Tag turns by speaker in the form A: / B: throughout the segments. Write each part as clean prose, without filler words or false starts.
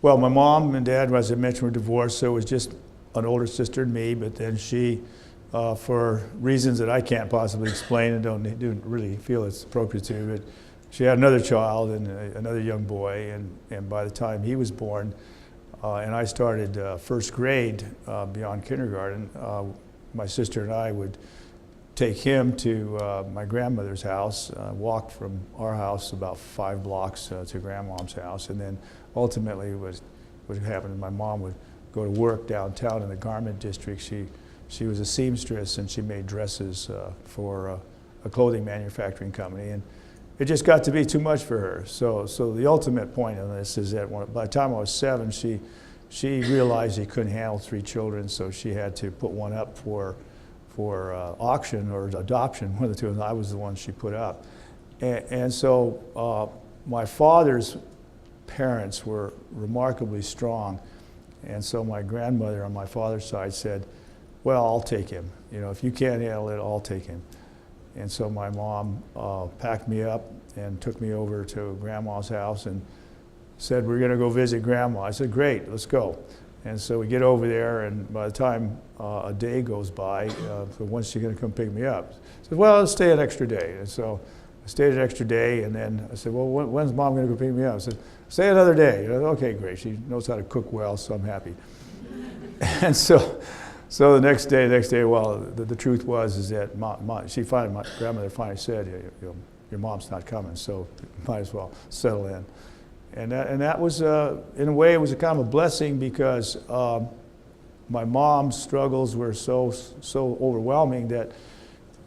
A: Well, my mom and dad, as I mentioned, were divorced, so it was just an older sister and me, but then she, for reasons that I can't possibly explain and don't really feel it's appropriate to, but she had another child and another young boy, and by the time he was born, and I started first grade beyond kindergarten, my sister and I would take him to my grandmother's house, walk from our house about 5 blocks to grandmom's house, and then ultimately what happened, my mom would go to work downtown in the garment district. She was a seamstress and she made dresses for a clothing manufacturing company, and it just got to be too much for her. So the ultimate point of this is that by the time I was 7, she realized she couldn't handle 3 children, so she had to put one up for auction or adoption, one of the two, and I was the one she put up. And so my father's parents were remarkably strong, and so my grandmother on my father's side said, well, I'll take him. You know, if you can't handle it, I'll take him. And so my mom packed me up and took me over to Grandma's house and said, we're going to go visit Grandma. I said, great, let's go. And so we get over there, and by the time a day goes by, so when's she going to come pick me up? I said, well, let's stay an extra day. And so I stayed an extra day, and then I said, well, when's Mom going to go pick me up? I said, stay another day. Okay, great. She knows how to cook well, so I'm happy. And so the next day, well, the truth was that my grandmother finally said, your mom's not coming, so you might as well settle in. And that was, in a way, it was a kind of a blessing because my mom's struggles were so overwhelming that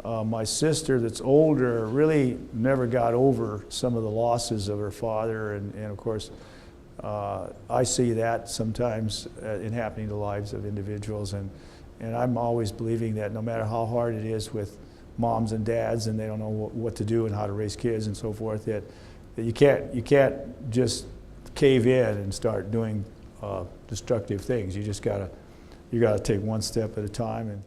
A: my sister that's older really never got over some of the losses of her father, and of course, I see that sometimes in happening to the lives of individuals, and I'm always believing that no matter how hard it is with moms and dads and they don't know what to do and how to raise kids and so forth, that you can't just cave in and start doing destructive things. You gotta take one step at a time.